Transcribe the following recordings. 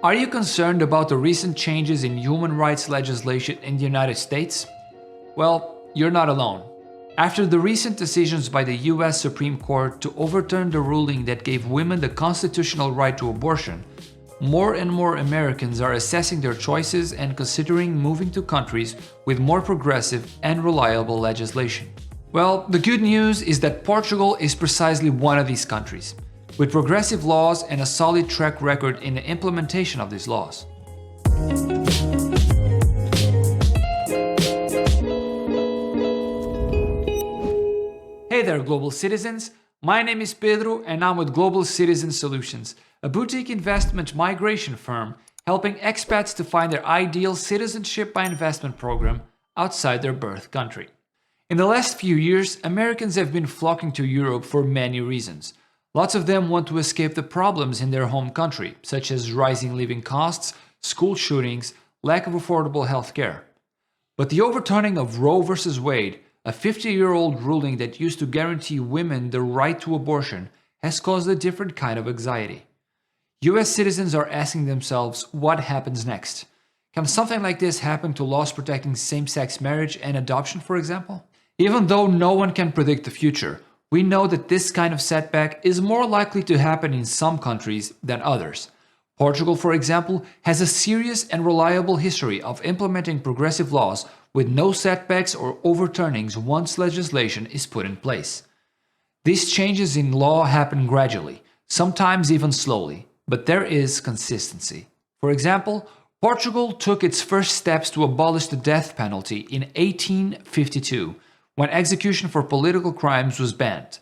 Are you concerned about the recent changes in human rights legislation in the United States? Well, you're not alone. After the recent decisions by the US Supreme Court to overturn the ruling that gave women the constitutional right to abortion, more and more Americans are assessing their choices and considering moving to countries with more progressive and reliable legislation. Well, the good news is that Portugal is precisely one of these countries, with progressive laws and a solid track record in the implementation of these laws. Hey there, global citizens! My name is Pedro and I'm with Global Citizen Solutions, a boutique investment migration firm helping expats to find their ideal citizenship by investment program outside their birth country. In the last few years, Americans have been flocking to Europe for many reasons. Lots of them want to escape the problems in their home country, such as rising living costs, school shootings, lack of affordable health care. But the overturning of Roe v. Wade, a 50-year-old ruling that used to guarantee women the right to abortion, has caused a different kind of anxiety. US citizens are asking themselves what happens next. Can something like this happen to laws protecting same-sex marriage and adoption, for example? Even though no one can predict the future, we know that this kind of setback is more likely to happen in some countries than others. Portugal, for example, has a serious and reliable history of implementing progressive laws with no setbacks or overturnings once legislation is put in place. These changes in law happen gradually, sometimes even slowly, but there is consistency. For example, Portugal took its first steps to abolish the death penalty in 1852, when execution for political crimes was banned.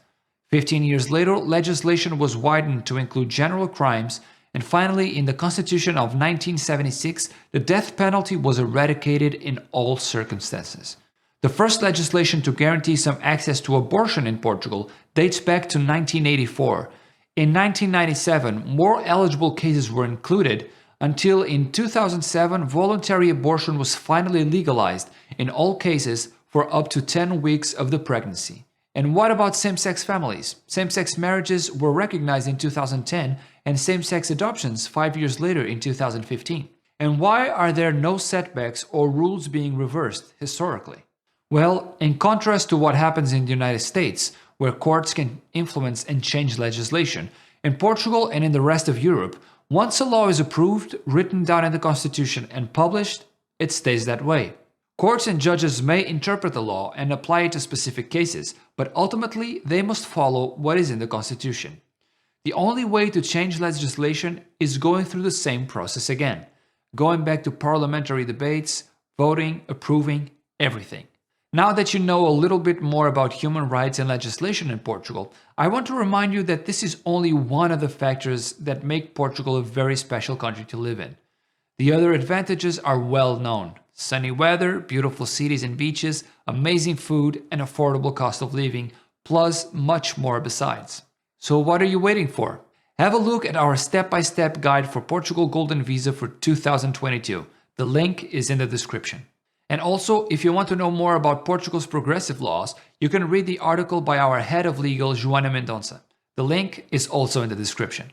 15 years later, legislation was widened to include general crimes, and finally, in the Constitution of 1976, the death penalty was eradicated in all circumstances. The first legislation to guarantee some access to abortion in Portugal dates back to 1984. In 1997, more eligible cases were included, until in 2007, voluntary abortion was finally legalized in all cases for up to 10 weeks of the pregnancy. And what about same-sex families? Same-sex marriages were recognized in 2010 and same-sex adoptions 5 years later in 2015. And why are there no setbacks or rules being reversed historically? Well, in contrast to what happens in the United States, where courts can influence and change legislation, in Portugal and in the rest of Europe, once a law is approved, written down in the Constitution and published, it stays that way. Courts and judges may interpret the law and apply it to specific cases, but ultimately they must follow what is in the Constitution. The only way to change legislation is going through the same process again, going back to parliamentary debates, voting, approving, everything. Now that you know a little bit more about human rights and legislation in Portugal, I want to remind you that this is only one of the factors that make Portugal a very special country to live in. The other advantages are well known. Sunny weather, beautiful cities and beaches, amazing food, and affordable cost of living, plus much more besides. So what are you waiting for? Have a look at our step-by-step guide for Portugal Golden Visa for 2022. The link is in the description. And also, if you want to know more about Portugal's progressive laws, you can read the article by our head of legal, Joana Mendonça. The link is also in the description.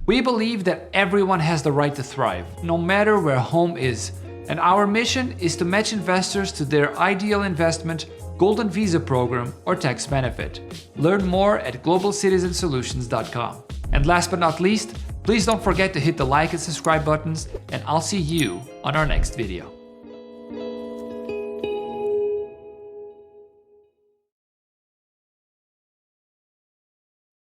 We believe that everyone has the right to thrive, no matter where home is. And our mission is to match investors to their ideal investment, golden visa program, or tax benefit. Learn more at globalcitizensolutions.com. And last but not least, please don't forget to hit the like and subscribe buttons, and I'll see you on our next video.